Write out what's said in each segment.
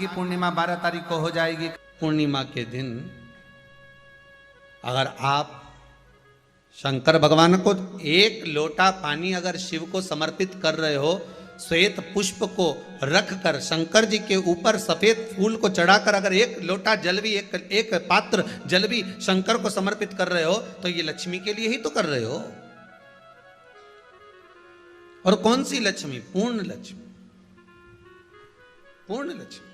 माघी पूर्णिमा 12 तारीख को हो जाएगी। पूर्णिमा के दिन अगर आप शंकर भगवान को एक लोटा पानी अगर शिव को समर्पित कर रहे हो, श्वेत पुष्प को रखकर शंकर जी के ऊपर सफेद फूल को चढ़ाकर अगर एक लोटा जल भी एक पात्र जल भी शंकर को समर्पित कर रहे हो, तो ये लक्ष्मी के लिए ही तो कर रहे हो। और कौन सी लक्ष्मी? पूर्ण लक्ष्मी। पूर्ण लक्ष्मी।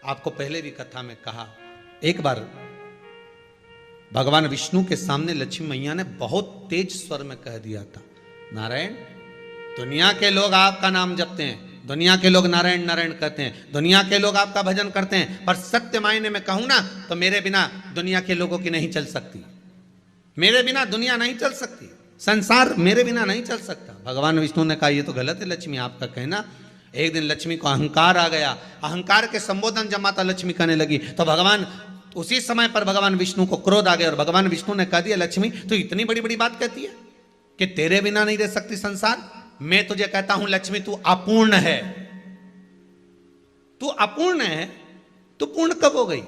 आपको पहले भी कथा में कहा, एक बार भगवान विष्णु के सामने लक्ष्मी मैया ने बहुत तेज स्वर में कह दिया था, नारायण, दुनिया के लोग आपका नाम जपते हैं, दुनिया के लोग नारायण नारायण कहते हैं, दुनिया के लोग आपका भजन करते हैं, पर सत्य मायने में कहूं ना तो मेरे बिना दुनिया के लोगों की नहीं चल सकती। मेरे बिना दुनिया नहीं चल सकती, संसार मेरे बिना नहीं चल सकता। भगवान विष्णु ने कहा, ये तो गलत है लक्ष्मी आपका कहना। एक दिन लक्ष्मी को अहंकार आ गया। अहंकार के संबोधन जब माता लक्ष्मी करने लगी तो भगवान उसी समय पर भगवान विष्णु को क्रोध आ गया और भगवान विष्णु ने कह दिया, लक्ष्मी तू इतनी बड़ी बड़ी बात कहती है कि तेरे बिना नहीं रह सकती संसार। मैं तुझे कहता हूं लक्ष्मी, तू अपूर्ण है। तू अपूर्ण है, तू पूर्ण कब हो गई?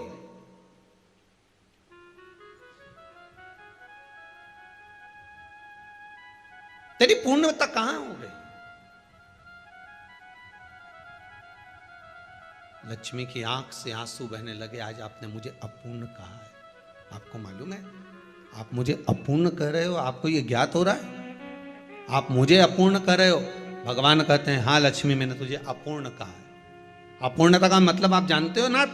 तेरी पूर्णता कहां हो गई? लक्ष्मी की आंख से आंसू बहने लगे। आज आपने मुझे अपूर्ण कहा है। आपको मालूम है आप मुझे अपूर्ण कह रहे हो? आपको यह ज्ञात हो रहा है आप मुझे अपूर्ण कह रहे हो? भगवान कहते हैं, हाँ लक्ष्मी, मैंने तुझे अपूर्ण कहा है। अपूर्णता का मतलब आप जानते हो ना?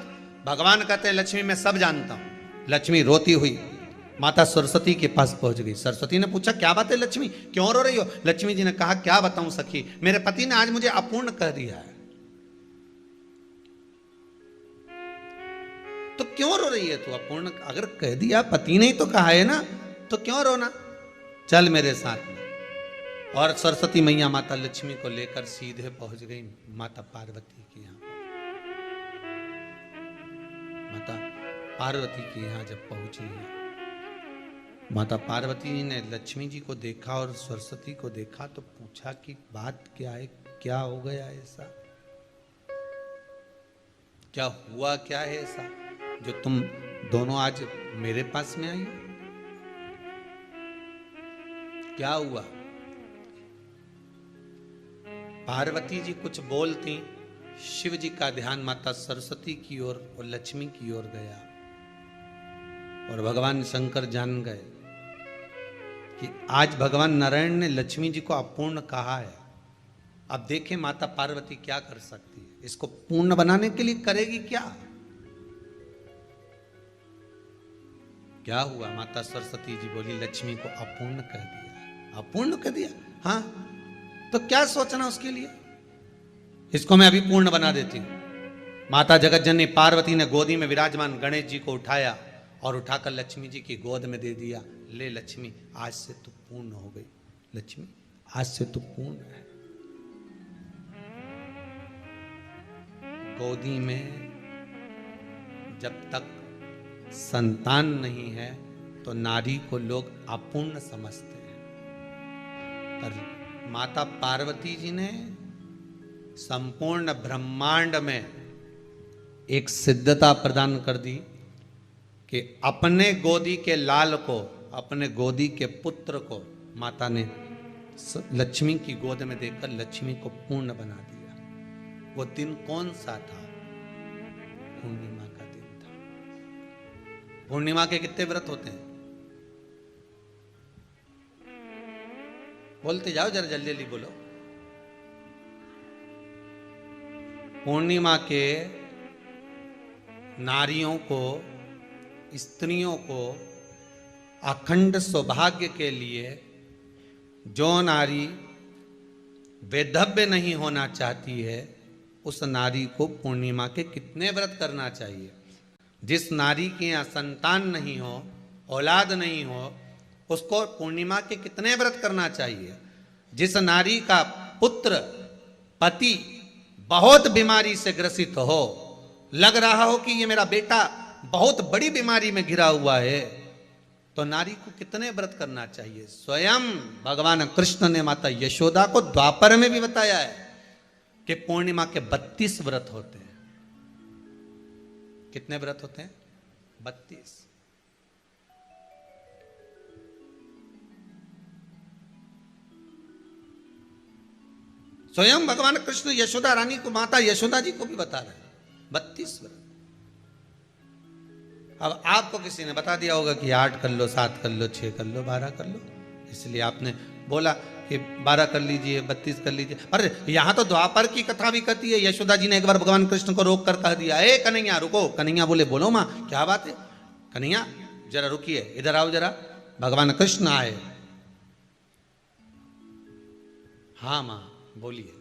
भगवान कहते हैं, लक्ष्मी मैं सब जानता हूं। लक्ष्मी रोती हुई माता सरस्वती के पास पहुंच गई। सरस्वती ने पूछा, क्या बात है लक्ष्मी, क्यों रो रही हो? लक्ष्मी जी ने कहा, क्या बताऊं सखी, मेरे पति ने आज मुझे अपूर्ण कह दिया है। तो क्यों रो रही है तू? अपूर्ण अगर कह दिया, पति ने ही तो कहा है ना, तो क्यों रोना? चल मेरे साथ में। और सरस्वती मैया माता लक्ष्मी को लेकर सीधे पहुंच गई माता पार्वती के यहां। माता पार्वती के यहां जब पहुंची है, माता पार्वती जी ने लक्ष्मी जी को देखा और सरस्वती को देखा तो पूछा कि बात क्या है, क्या हो गया ऐसा, क्या हुआ, क्या है ऐसा जो तुम दोनों आज मेरे पास में आई? क्या हुआ? पार्वती जी कुछ बोलती, शिव जी का ध्यान माता सरस्वती की ओर और लक्ष्मी की ओर गया और भगवान शंकर जान गए कि आज भगवान नारायण ने लक्ष्मी जी को अपूर्ण कहा है। अब देखें माता पार्वती क्या कर सकती है। इसको पूर्ण बनाने के लिए करेगी क्या? क्या हुआ? माता सरस्वती जी बोली, लक्ष्मी को अपूर्ण कह दिया। अपूर्ण कह दिया? हाँ, तो क्या सोचना उसके लिए? इसको मैं अभी पूर्ण बना देती हूं। माता जगत जननी पार्वती ने गोदी में विराजमान गणेश जी को उठाया और उठाकर लक्ष्मी जी की गोद में दे दिया। ले लक्ष्मी, आज से तू पूर्ण हो गई। लक्ष्मी, आज से तू पूर्ण है। गोदी में जब तक संतान नहीं है तो नारी को लोग अपूर्ण समझते हैं, पर माता पार्वती जी ने संपूर्ण ब्रह्मांड में एक सिद्धता प्रदान कर दी कि अपने गोदी के लाल को, अपने गोदी के पुत्र को माता ने लक्ष्मी की गोद में देकर लक्ष्मी को पूर्ण बना दिया। वो दिन कौन सा था? पूर्णिमा का दिन था। पूर्णिमा के कितने व्रत होते हैं? बोलते जाओ जरा, जल्दी जल्दी बोलो। पूर्णिमा के नारियों को, स्त्रियों को अखंड सौभाग्य के लिए, जो नारी वैधव्य नहीं होना चाहती है उस नारी को पूर्णिमा के कितने व्रत करना चाहिए? जिस नारी के यहाँ संतान नहीं हो, औलाद नहीं हो, उसको पूर्णिमा के कितने व्रत करना चाहिए? जिस नारी का पुत्र, पति बहुत बीमारी से ग्रसित हो, लग रहा हो कि ये मेरा बेटा बहुत बड़ी बीमारी में घिरा हुआ है, तो नारी को कितने व्रत करना चाहिए? स्वयं भगवान कृष्ण ने माता यशोदा को द्वापर में भी बताया है कि पूर्णिमा के 32 व्रत होते हैं। कितने व्रत होते हैं? 32। स्वयं भगवान कृष्ण यशोदा रानी को, माता यशोदा जी को भी बता रहे हैं 32 व्रत। अब आपको किसी ने बता दिया होगा कि 8 कर लो, 7 कर लो, 6 कर लो, 12 कर लो, इसलिए आपने बोला कि 12 कर लीजिए, 32 कर लीजिए। अरे यहां तो द्वापर की कथा भी कहती है। यशोदा जी ने एक बार भगवान कृष्ण को रोक कर कह दिया, ए कन्हैया रुको। कन्हैया बोले, बोलो मां क्या बात है? कन्हैया जरा रुकिए, इधर आओ जरा। भगवान कृष्ण आए। हाँ मां बोलिए।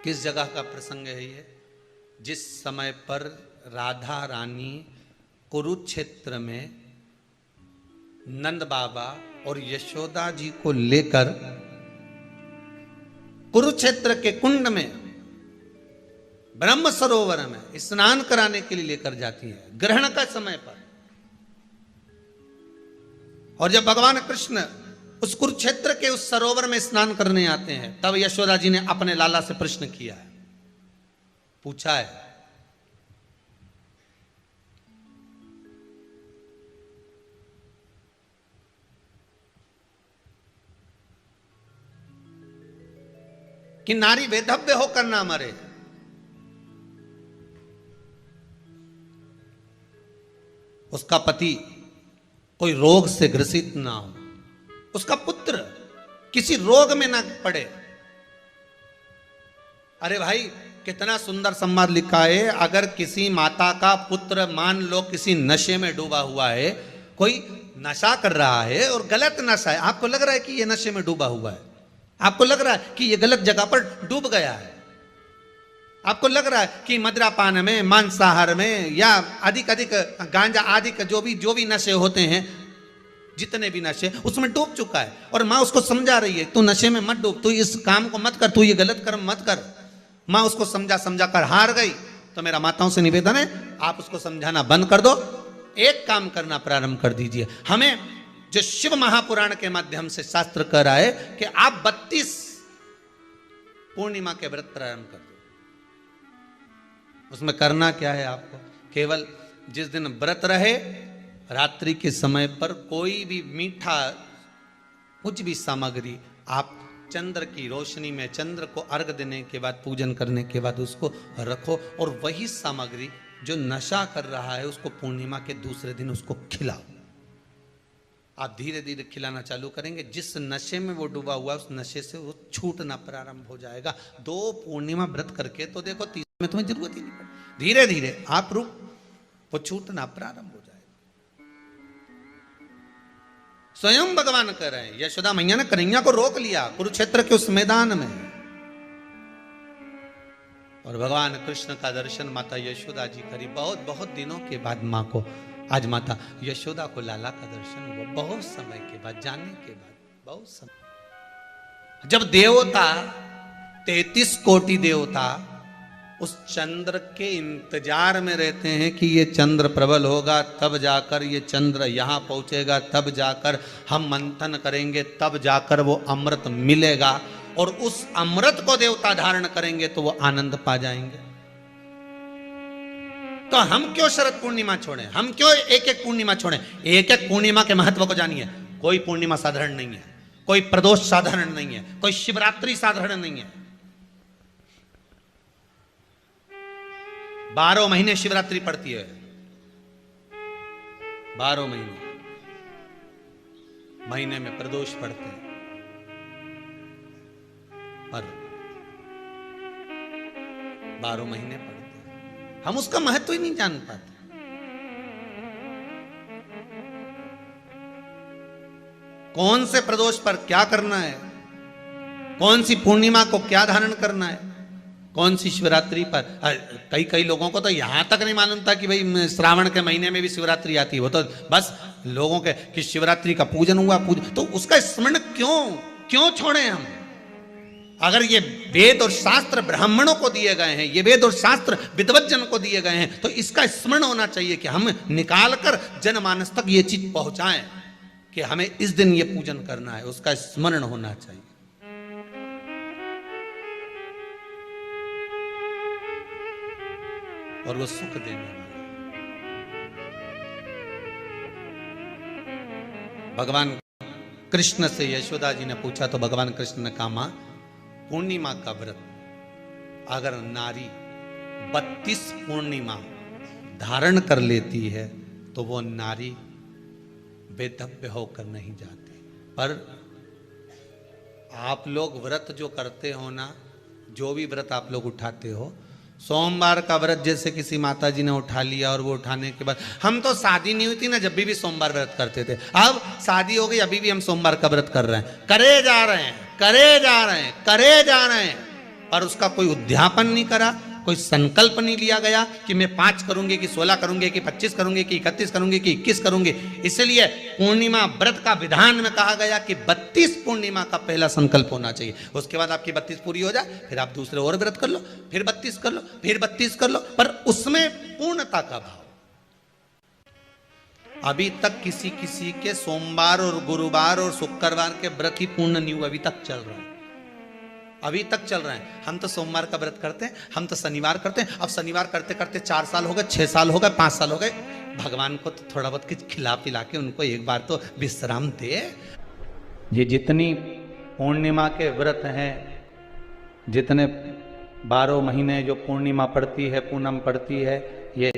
किस जगह का प्रसंग है ये? जिस समय पर राधा रानी कुरुक्षेत्र में नंद बाबा और यशोदा जी को लेकर कुरुक्षेत्र के कुंड में, ब्रह्म सरोवर में स्नान कराने के लिए लेकर जाती है, ग्रहण का समय पर। और जब भगवान कृष्ण उस कुरुक्षेत्र के उस सरोवर में स्नान करने आते हैं, तब यशोदा जी ने अपने लाला से प्रश्न किया है, पूछा है कि नारी वेधव्य होकर ना मरे। उसका पति कोई रोग से ग्रसित ना हो, उसका पुत्र किसी रोग में ना पड़े। अरे भाई कितना सुंदर संवाद लिखा है। अगर किसी माता का पुत्र मान लो किसी नशे में डूबा हुआ है, कोई नशा कर रहा है और गलत नशा है, आपको लग रहा है कि ये नशे में डूबा हुआ है, आपको लग रहा है कि ये गलत जगह पर डूब गया है, आपको लग रहा है कि मदिरापान में, मांसाहार में या अधिक गांजा आदि का जो भी नशे होते हैं, जितने भी नशे, उसमें डूब चुका है। और माँ उसको समझा रही है, तू नशे में मत डूब, तू इस काम को मत कर, तू ये गलत कर्म मत कर। माँ उसको समझा कर हार गई। तो मेरा माताओं से निवेदन है, आप उसको समझाना बंद कर दो, एक काम करना प्रारंभ कर दीजिए। हमें जो शिव महापुराण के माध्यम से शास्त्र कह रहा है कि आप 32 पूर्णिमा के व्रत प्रारंभ कर दो। उसमें करना क्या है आपको? केवल जिस दिन व्रत रहे, रात्रि के समय पर कोई भी मीठा, कुछ भी सामग्री आप चंद्र की रोशनी में, चंद्र को अर्घ देने के बाद, पूजन करने के बाद उसको रखो, और वही सामग्री जो नशा कर रहा है उसको पूर्णिमा के दूसरे दिन उसको खिलाओ। आप धीरे धीरे खिलाना चालू करेंगे, जिस नशे में वो डूबा हुआ उस नशे से वो छूटना प्रारंभ हो जाएगा। 2 पूर्णिमा व्रत करके तो देखो, तीसरे में तुम्हें जरूरत ही नहीं पड़ेगी। धीरे धीरे आप वो छूटना प्रारंभ हो जाएगा। स्वयं भगवान कह रहे हैं, यशोदा मैया ने कन्हैया को रोक लिया कुरुक्षेत्र के उस मैदान में, और भगवान कृष्ण का दर्शन माता यशोदा जी करी। बहुत बहुत दिनों के बाद माँ को, आज माता यशोदा को लाला का दर्शन हुआ, बहुत समय के बाद, जाने के बाद, बहुत समय। जब देवता 33 कोटि देवता उस चंद्र के इंतजार में रहते हैं कि ये चंद्र प्रबल होगा, तब जाकर ये चंद्र यहां पहुंचेगा, तब जाकर हम मंथन करेंगे, तब जाकर वो अमृत मिलेगा, और उस अमृत को देवता धारण करेंगे तो वो आनंद पा जाएंगे। तो हम क्यों शरद पूर्णिमा छोड़ें? हम क्यों एक एक पूर्णिमा छोड़ें? एक एक पूर्णिमा के महत्व को जानिए। कोई पूर्णिमा साधारण नहीं है, कोई प्रदोष साधारण नहीं है, कोई शिवरात्रि साधारण नहीं है। 12 महीने शिवरात्रि पड़ती है, 12 महीने में प्रदोष पड़ते हैं, पर 12 महीने पड़ते हैं। हम उसका महत्व ही नहीं जान पाते। कौन से प्रदोष पर क्या करना है, कौन सी पूर्णिमा को क्या धारण करना है, कौन सी शिवरात्रि पर। कई लोगों को तो यहां तक नहीं मालूम था कि भाई श्रावण के महीने में भी शिवरात्रि आती है। वो तो बस लोगों के कि शिवरात्रि का पूजन हुआ, तो उसका स्मरण क्यों छोड़े हम? अगर ये वेद और शास्त्र ब्राह्मणों को दिए गए हैं, ये वेद और शास्त्र विद्वज्जन को दिए गए हैं, तो इसका स्मरण होना चाहिए कि हम निकाल कर जनमानस तक ये चीज पहुंचाएं कि हमें इस दिन ये पूजन करना है, उसका स्मरण होना चाहिए। और वो सुख देने वाला। भगवान कृष्ण से यशोदा जी ने पूछा तो भगवान कृष्ण ने कहा, मां, पूर्णिमा का व्रत अगर नारी 32 पूर्णिमा धारण कर लेती है तो वो नारी बेधव्य होकर नहीं जाती। पर आप लोग व्रत जो करते हो ना, जो भी व्रत आप लोग उठाते हो, सोमवार का व्रत जैसे किसी माता जी ने उठा लिया और वो उठाने के बाद, हम तो शादी नहीं हुई थी ना जब भी सोमवार व्रत करते थे, अब शादी हो गई अभी भी हम सोमवार का व्रत कर रहे हैं, करे जा रहे हैं, करे जा रहे हैं, करे जा रहे हैं, पर उसका कोई उद्यापन नहीं करा, कोई संकल्प नहीं लिया गया कि मैं 5 करूंगी कि 16 करूंगी कि 25 करूंगी कि 31 करूंगी कि 21 करूंगी। इसलिए पूर्णिमा व्रत का विधान में कहा गया कि 32 पूर्णिमा का पहला संकल्प होना चाहिए। उसके बाद आपकी 32 पूरी हो जाए, फिर आप दूसरे और व्रत कर लो, फिर 32 कर लो, फिर 32 कर लो, पर उसमें पूर्णता का भाव। अभी तक किसी किसी के सोमवार और गुरुवार और शुक्रवार के व्रत ही पूर्ण नहीं हुए, अभी तक चल रहा है, अभी तक चल रहे हैं। हम तो सोमवार का व्रत करते हैं, हम तो शनिवार करते हैं, अब शनिवार करते करते 4 साल हो गए, 6 साल हो गए, 5 साल हो गए। भगवान को तो थोड़ा बहुत कुछ खिला पिला के उनको एक बार तो विश्राम दे। ये जितनी पूर्णिमा के व्रत हैं, जितने 12 महीने जो पूर्णिमा पड़ती है, पूनम पड़ती है, ये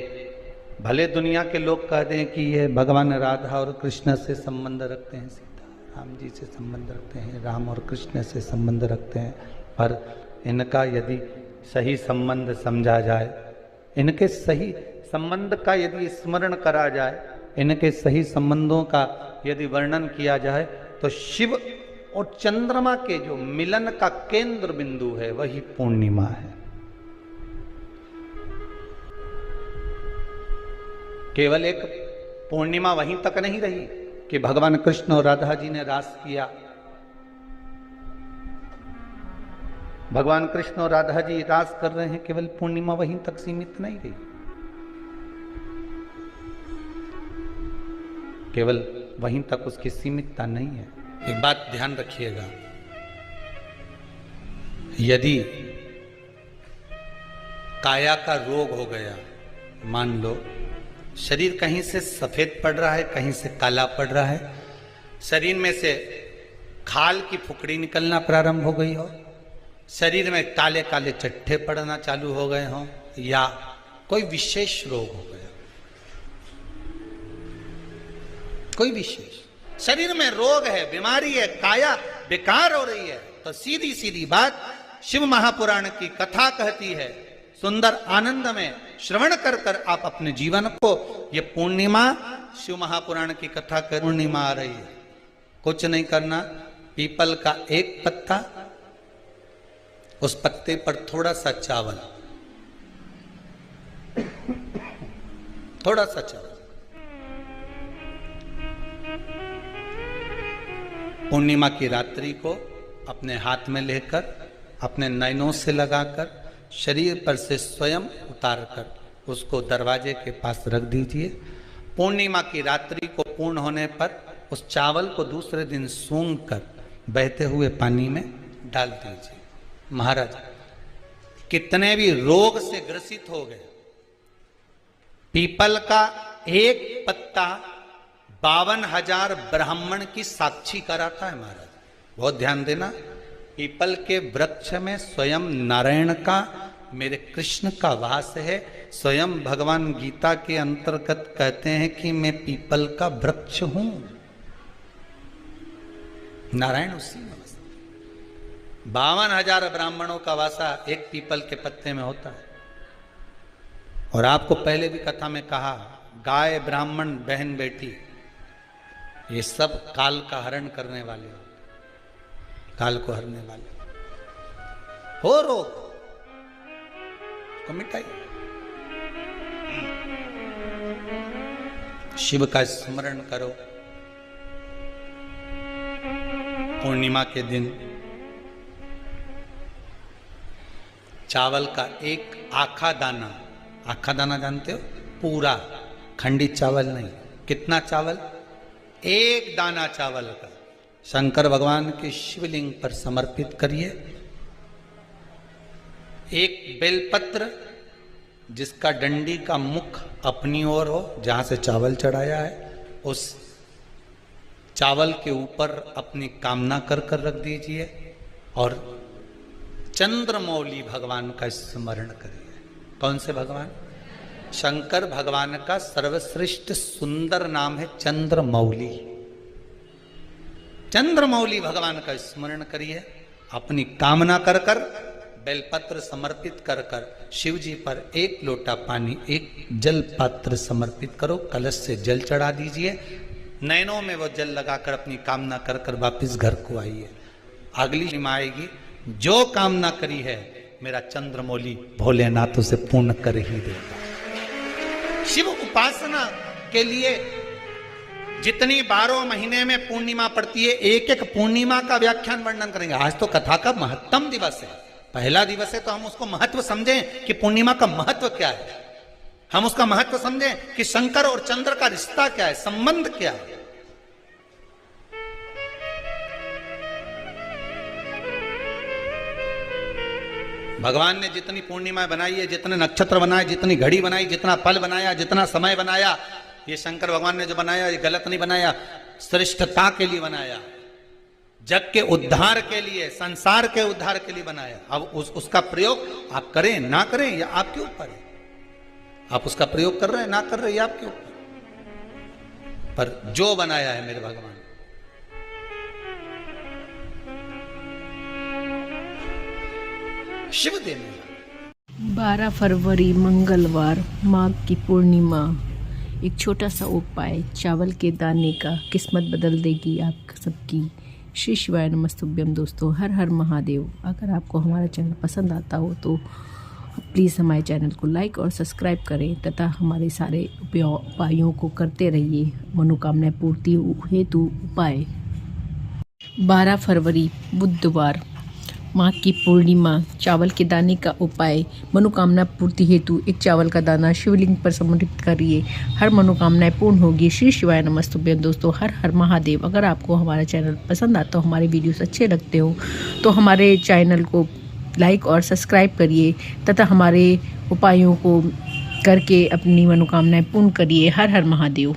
भले दुनिया के लोग कहते हैं कि ये भगवान राधा और कृष्ण से संबंध रखते हैं, राम जी से संबंध रखते हैं, राम और कृष्ण से संबंध रखते हैं, पर इनका यदि सही संबंध समझा जाए, इनके सही संबंध का यदि स्मरण करा जाए, इनके सही संबंधों का यदि वर्णन किया जाए, तो शिव और चंद्रमा के जो मिलन का केंद्र बिंदु है वही पूर्णिमा है। केवल एक पूर्णिमा वहीं तक नहीं रही कि भगवान कृष्ण और राधा जी ने रास किया, भगवान कृष्ण और राधा जी रास कर रहे हैं, केवल पूर्णिमा वहीं तक सीमित नहीं रही, केवल वहीं तक उसकी सीमितता नहीं है। एक बात ध्यान रखिएगा, यदि काया का रोग हो गया, मान लो शरीर कहीं से सफेद पड़ रहा है, कहीं से काला पड़ रहा है, शरीर में से खाल की फुकड़ी निकलना प्रारंभ हो गई हो, शरीर में काले काले चट्टे पड़ना चालू हो गए हों, या कोई विशेष रोग हो गया, कोई विशेष शरीर में रोग है, बीमारी है, काया बेकार हो रही है, तो सीधी सीधी बात शिव महापुराण की कथा कहती है, सुंदर आनंद में श्रवण कर कर आप अपने जीवन को, ये पूर्णिमा शिव महापुराण की कथा कर, पूर्णिमा आ रही है, कुछ नहीं करना, पीपल का एक पत्ता, उस पत्ते पर थोड़ा सा चावल, थोड़ा सा चावल, पूर्णिमा की रात्रि को अपने हाथ में लेकर, अपने नयनों से लगाकर, शरीर पर से स्वयं उतार कर उसको दरवाजे के पास रख दीजिए। पूर्णिमा की रात्रि को पूर्ण होने पर उस चावल को दूसरे दिन सूंघ कर बहते हुए पानी में डाल दीजिए। महाराज, कितने भी रोग से ग्रसित हो गए, पीपल का एक पत्ता 52,000 ब्राह्मण की साक्षी कराता है। महाराज बहुत ध्यान देना, पीपल के वृक्ष में स्वयं नारायण का, मेरे कृष्ण का वास है। स्वयं भगवान गीता के अंतर्गत कहते हैं कि मैं पीपल का वृक्ष हूं, नारायण उसी में बसते। 52,000 ब्राह्मणों का वासा एक पीपल के पत्ते में होता है। और आपको पहले भी कथा में कहा, गाय, ब्राह्मण, बहन, बेटी, ये सब काल का हरण करने वाले हो, काल को हरने वाले हो, रोग को मिटाइए। शिव का स्मरण करो। पूर्णिमा के दिन चावल का एक आखा दाना, आखा दाना जानते हो, पूरा खंडित चावल नहीं, कितना चावल, एक दाना चावल का शंकर भगवान के शिवलिंग पर समर्पित करिए। एक बेलपत्र जिसका डंडी का मुख अपनी ओर हो, जहां से चावल चढ़ाया है उस चावल के ऊपर अपनी कामना कर कर रख दीजिए और चंद्रमौली भगवान का स्मरण करिए। कौन से भगवान? शंकर भगवान का सर्वश्रेष्ठ सुंदर नाम है चंद्रमौली। चंद्रमौली भगवान का स्मरण करिए, अपनी कामना कर कर बेलपत्र समर्पित कर कर शिव जी पर एक लोटा पानी, एक जल पात्र समर्पित करो, कलश से जल चढ़ा दीजिए, नैनों में वो जल लगाकर अपनी कामना कर कर वापिस घर को आइए। अगली महिमा आएगी, जो कामना करी है मेरा चंद्रमौली भोलेनाथ उसे पूर्ण कर ही देगा। शिव उपासना के लिए जितनी 12 महीने में पूर्णिमा पड़ती है, एक एक पूर्णिमा का व्याख्यान वर्णन करेंगे। आज तो कथा का महत्तम दिवस है, पहला दिवस है, तो हम उसको महत्व समझें कि पूर्णिमा का महत्व क्या है, हम उसका महत्व समझें कि शंकर और चंद्र का रिश्ता क्या है, संबंध क्या है। भगवान ने जितनी पूर्णिमा बनाई है, जितने नक्षत्र बनाए, जितनी घड़ी बनाई, जितना पल बनाया, जितना समय बनाया, ये शंकर भगवान ने जो बनाया ये गलत नहीं बनाया, श्रेष्ठता के लिए बनाया, जग के उद्धार के लिए, संसार के उद्धार के लिए बनाया। अब उसका प्रयोग आप करें ना करें या आपके ऊपर है। आप उसका प्रयोग कर रहे हैं ना कर रहे हैं, आपके ऊपर, पर जो बनाया है मेरे भगवान। शिव देने 12 फरवरी मंगलवार, माघ की पूर्णिमा। एक छोटा सा उपाय चावल के दाने का किस्मत बदल देगी आप सबकी। श्री शिवाय नमस्तुभ्यम। दोस्तों, हर हर महादेव। अगर आपको हमारा चैनल पसंद आता हो तो प्लीज़ हमारे चैनल को लाइक और सब्सक्राइब करें तथा हमारे सारे उपायों को करते रहिए। मनोकामना पूर्ति हेतु उपाय। 12 फरवरी बुधवार, माघ की पूर्णिमा। चावल के दाने का उपाय। मनोकामना पूर्ति हेतु एक चावल का दाना शिवलिंग पर समर्पित करिए, हर मनोकामनाएं पूर्ण होगी। श्री शिवाय नमस्तुभ्यम। दोस्तों, हर हर महादेव। अगर आपको हमारा चैनल पसंद आता हो, हमारे वीडियोस अच्छे लगते हो तो हमारे चैनल को लाइक और सब्सक्राइब करिए तथा हमारे उपायों को करके अपनी मनोकामनाएं पूर्ण करिए। हर हर महादेव।